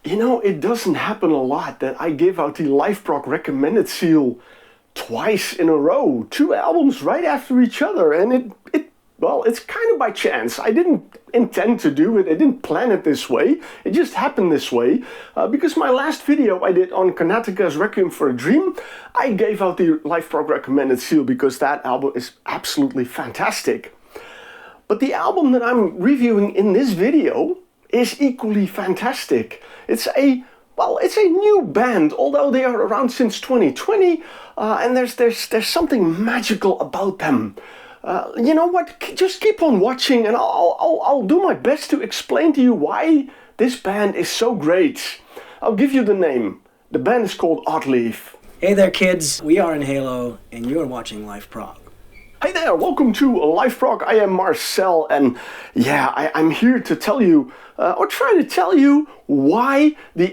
You know, it doesn't happen a lot that I give out the LiveProg Recommended seal twice in a row. 2 albums right after each other, and well, it's kind of by chance. I didn't intend to do it, I didn't plan it this way, it just happened this way. Because my last video I did on Karnataka's Requiem for a Dream, I gave out the LiveProg Recommended seal because that album is absolutely fantastic. But the album that I'm reviewing in this video is equally fantastic. It's a new band, although they are around since 2020, and there's something magical about them. You know what? Just keep on watching, and I'll do my best to explain to you why this band is so great. I'll give you the name. The band is called Oddleaf. Hey there, kids. We are in Halo, and you're watching LiveProg. Hey there, welcome to LiveProg. I am Marcel, and yeah, I'm here to tell you, or try to tell you, why the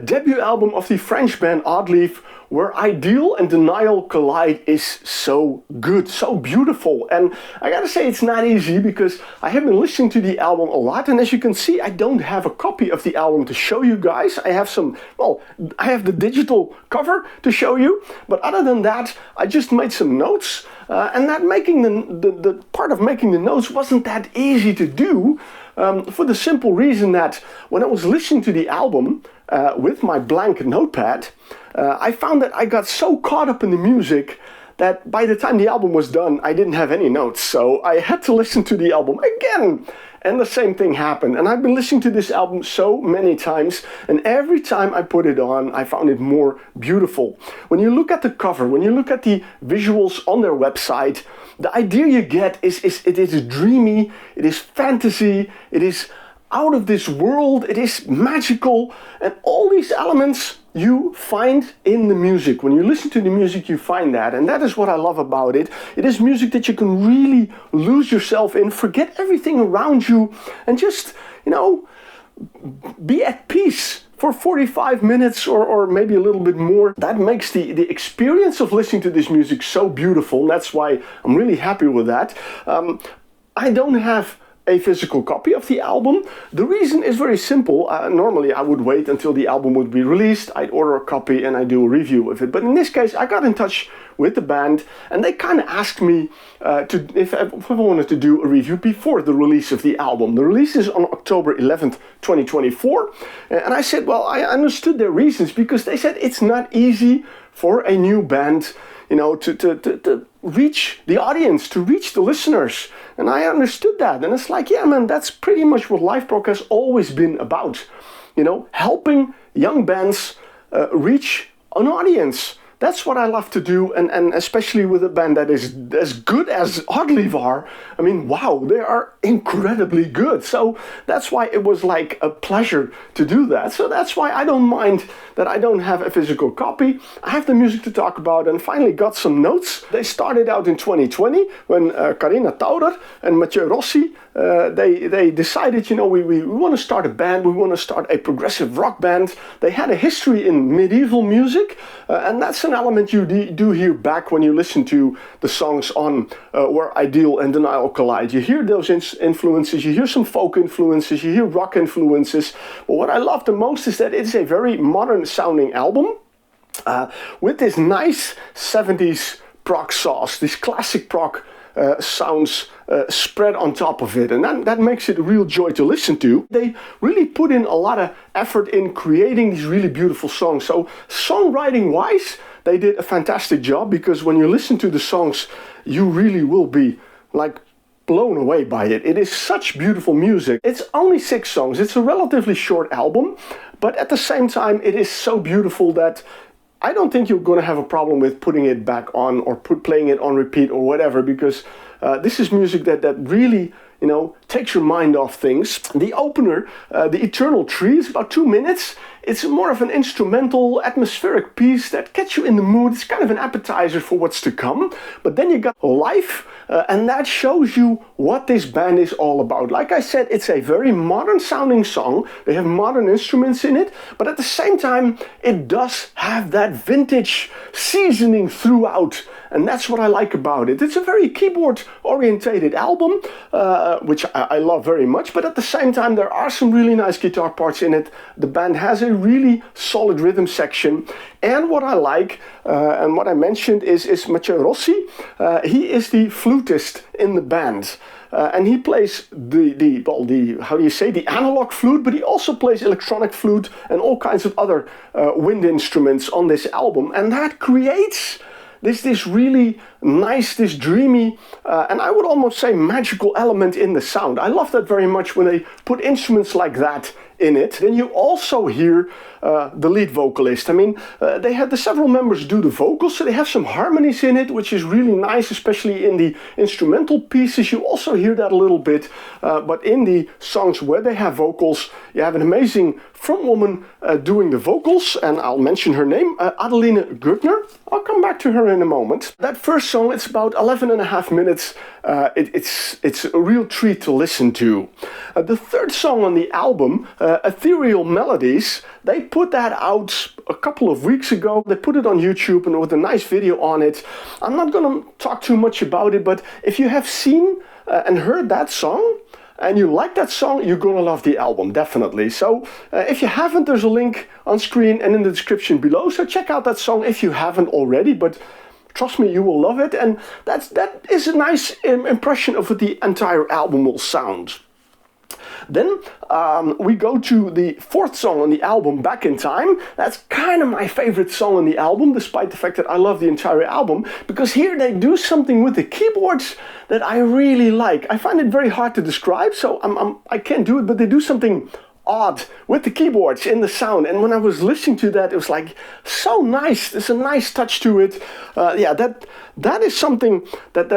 debut album of the French band Oddleaf, where Ideal and Denial Collide, is so good, so beautiful. And I gotta say, it's not easy because I have been listening to the album a lot, and as you can see, I don't have a copy of the album to show you guys. I have I have the digital cover to show you, but other than that, I just made some notes, and that making the part of making the notes wasn't that easy to do, for the simple reason that when I was listening to the album with my blank notepad, I found that I got so caught up in the music that by the time the album was done, I didn't have any notes. So I had to listen to the album again. And the same thing happened. And I've been listening to this album so many times, and every time I put it on, I found it more beautiful. When you look at the cover, when you look at the visuals on their website, the idea you get is it is dreamy, it is fantasy, it is out of this world, it is magical, and all these elements you find in the music. When you listen to the music, you find that, and that is what I love about it. It is music that you can really lose yourself in, forget everything around you, and just, you know, be at peace for 45 minutes or maybe a little bit more. That makes the experience of listening to this music so beautiful, and that's why I'm really happy with that. I don't have a physical copy of the album. The reason is very simple. Normally I would wait until the album would be released, I'd order a copy and I'd do a review of it. But in this case, I got in touch with the band and they kind of asked me if I wanted to do a review before the release of the album. The release is on October 11th, 2024. And I said, well, I understood their reasons, because they said it's not easy for a new band, you know, to reach the audience, to reach the listeners. And I understood that. And it's like, yeah, man, that's pretty much what LiveProg has always been about. You know, helping young bands reach an audience. That's what I love to do, and especially with a band that is as good as Oddleaf are. I mean, wow, they are incredibly good. So that's why it was like a pleasure to do that. So that's why I don't mind that I don't have a physical copy. I have the music to talk about, and finally got some notes. They started out in 2020 when Carina Taurer and Mathieu Rossi, they decided, you know, we want to start a band, we want to start a progressive rock band. They had a history in medieval music, and that's an element you do hear back when you listen to the songs on Where Ideal and Denial Collide. You hear those influences, you hear some folk influences, you hear rock influences. But what I love the most is that it's a very modern sounding album with this nice 70s prog sauce, this classic prog sounds spread on top of it, and that makes it a real joy to listen to. They really put in a lot of effort in creating these really beautiful songs. So songwriting wise, they did a fantastic job, because when you listen to the songs, you really will be like blown away by it. It is such beautiful music. It's only 6 songs. It's a relatively short album, but at the same time, it is so beautiful that I don't think you're going to have a problem with putting it back on or playing it on repeat or whatever, because this is music that really, you know, takes your mind off things. The opener, The Eternal Tree, is about 2 minutes. It's more of an instrumental, atmospheric piece that gets you in the mood. It's kind of an appetizer for what's to come. But then you got Life, and that shows you what this band is all about. Like I said, it's a very modern sounding song. They have modern instruments in it, but at the same time, it does have that vintage seasoning throughout. and that's what I like about it. It's a very keyboard-orientated album, which I love very much, but at the same time there are some really nice guitar parts in it. The band has a really solid rhythm section, and what I like, and what I mentioned is Matteo Rossi. He is the flutist in the band. And he plays the analog flute, but he also plays electronic flute and all kinds of other wind instruments on this album. And that creates this really nice, this dreamy, and I would almost say magical element in the sound. I love that very much when they put instruments like that in it. Then you also hear the lead vocalist. I mean, they had the several members do the vocals, so they have some harmonies in it, which is really nice, especially in the instrumental pieces. You also hear that a little bit, but in the songs where they have vocals, you have an amazing frontwoman doing the vocals, and I'll mention her name, Adeline Gürtner. I'll come back to her in a moment. That first song, it's about 11.5 minutes. It's a real treat to listen to. The third song on the album, Ethereal Melodies, they put that out a couple of weeks ago. They put it on YouTube and with a nice video on it. I'm not going to talk too much about it, but if you have seen and heard that song, and you like that song, you're gonna love the album, definitely. So if you haven't, there's a link on screen and in the description below. So check out that song if you haven't already, but trust me, you will love it. And that is a nice impression of what the entire album will sound. Then we go to the fourth song on the album, Back in Time. That's kind of my favorite song on the album, despite the fact that I love the entire album, because here they do something with the keyboards that I really like. I find it very hard to describe, so I can't do it, but they do something odd with the keyboards in the sound, and when I was listening to that, it was like so nice. There's a nice touch to it. That is something that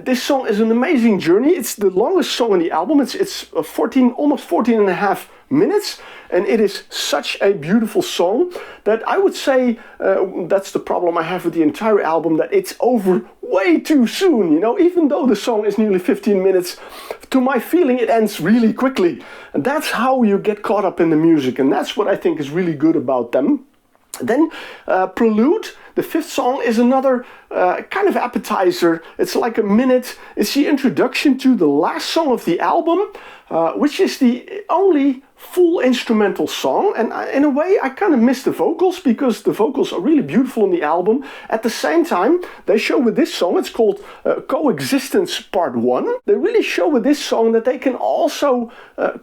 this song is an amazing journey. It's the longest song on the album. It's almost 14 and a half minutes, and it is such a beautiful song that I would say that's the problem I have with the entire album, that it's over way too soon. You know, even though the song is nearly 15 minutes, to my feeling it ends really quickly, and that's how you get caught up in the music, and that's what I think is really good about them. Then Prelude, the fifth song, is another kind of appetizer. It's like a minute. It's the introduction to the last song of the album, which is the only full instrumental song. And in a way, I kind of miss the vocals, because the vocals are really beautiful on the album. At the same time, they show with this song, it's called Coexistence Part 1. They really show with this song that they can also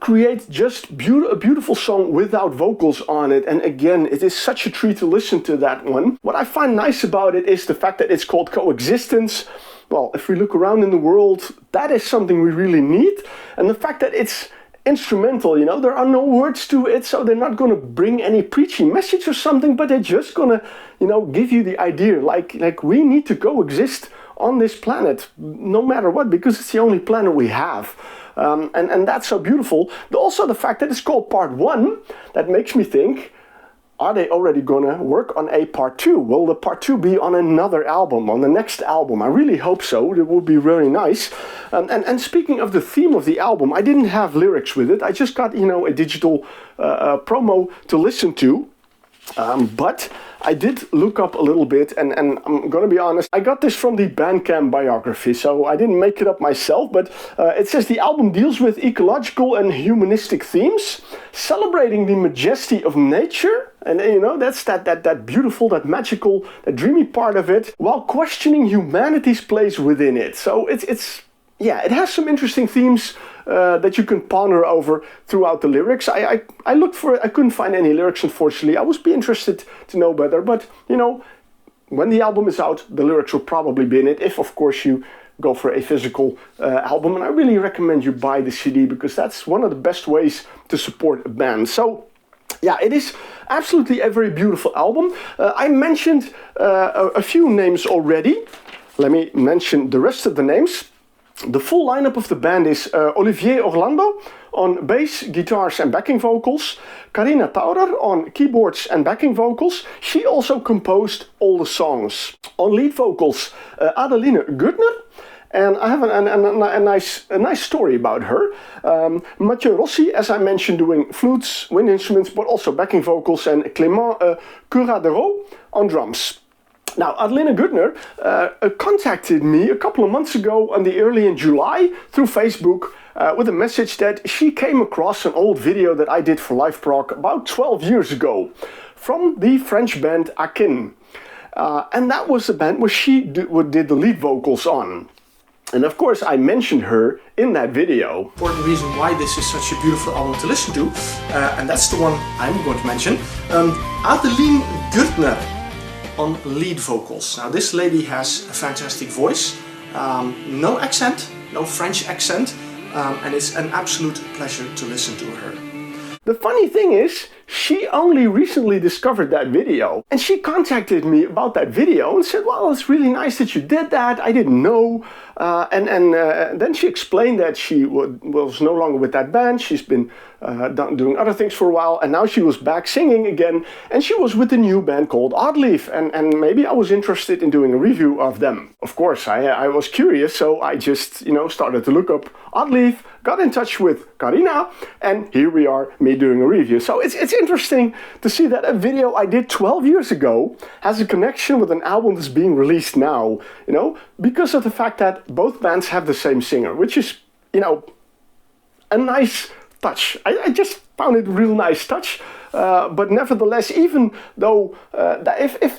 create just a beautiful song without vocals on it. And again, it is such a treat to listen to that one. What I find nice about it is the fact that it's called Coexistence. Well, if we look around in the world, that is something we really need. And the fact that it's instrumental, you know, there are no words to it, so they're not going to bring any preachy message or something, but they're just going to, you know, give you the idea, like we need to coexist on this planet, no matter what, because it's the only planet we have. And that's so beautiful. Also the fact that it's called Part 1, that makes me think, are they already gonna work on a Part 2? Will the Part 2 be on another album, on the next album? I really hope so. It would be really nice. And speaking of the theme of the album, I didn't have lyrics with it. I just got, you know, a digital promo to listen to. But I did look up a little bit, and I'm gonna be honest, I got this from the Bandcamp biography, so I didn't make it up myself, but it says the album deals with ecological and humanistic themes, celebrating the majesty of nature, and you know, that's that beautiful, that magical, that dreamy part of it, while questioning humanity's place within it. So it has some interesting themes that you can ponder over throughout the lyrics. I looked for it, I couldn't find any lyrics, unfortunately. I would be interested to know better, but you know, when the album is out, the lyrics will probably be in it, if of course you go for a physical album. And I really recommend you buy the CD, because that's one of the best ways to support a band. So yeah, it is absolutely a very beautiful album. I mentioned a few names already. Let me mention the rest of the names. The full lineup of the band is Olivier Orlando on bass, guitars and backing vocals, Carina Taurer on keyboards and backing vocals. She also composed all the songs. On lead vocals, Adeline Gürtner. And I have a nice story about her. Matteo Rossi, as I mentioned, doing flutes, wind instruments, but also backing vocals, and Clément Curadero on drums. Now, Adelina Gutner contacted me a couple of months ago early in July through Facebook with a message that she came across an old video that I did for LiveProg about 12 years ago from the French band Akin. And that was the band where she did the lead vocals on. And of course I mentioned her in that video. Important reason why this is such a beautiful album to listen to, and that's the one I'm going to mention. Adeline Gutner on lead vocals. Now this lady has a fantastic voice, no accent, no French accent, and it's an absolute pleasure to listen to her. The funny thing is, she only recently discovered that video, and she contacted me about that video and said, well, it's really nice that you did that, I didn't know. Then she explained that she was no longer with that band, she's been doing other things for a while, and now she was back singing again, and she was with a new band called Oddleaf, and maybe I was interested in doing a review of them. Of course, I was curious, so I just, started to look up Oddleaf, got in touch with Carina, and here we are, me doing a review. So it's interesting to see that a video I did 12 years ago has a connection with an album that's being released now, because of the fact that both bands have the same singer, which is, a nice touch. I just found it a real nice touch. But nevertheless, even though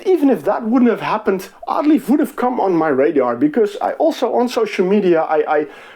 even if that wouldn't have happened, Oddleaf would have come on my radar, because I also on social media,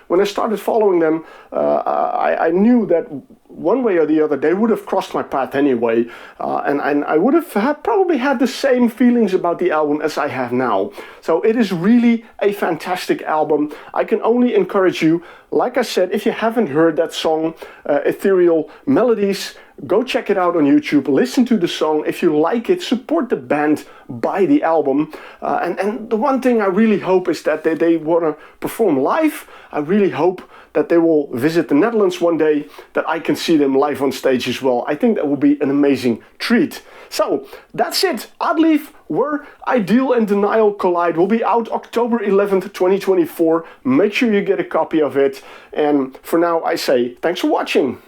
when I started following them, I knew that one way or the other they would have crossed my path anyway, and I would have probably had the same feelings about the album as I have now. So it is really a fantastic album. I can only encourage you, like I said, if you haven't heard that song, Ethereal Melodies, go check it out on YouTube, listen to the song. If you like it, support the band, buy the album. And the one thing I really hope is that they want to perform live. I really hope that they will visit the Netherlands one day, that I can see them live on stage as well. I think that will be an amazing treat. So that's it. Oddleaf, Where Ideal and Denial Collide, will be out October 11th, 2024. Make sure you get a copy of it. And for now I say thanks for watching.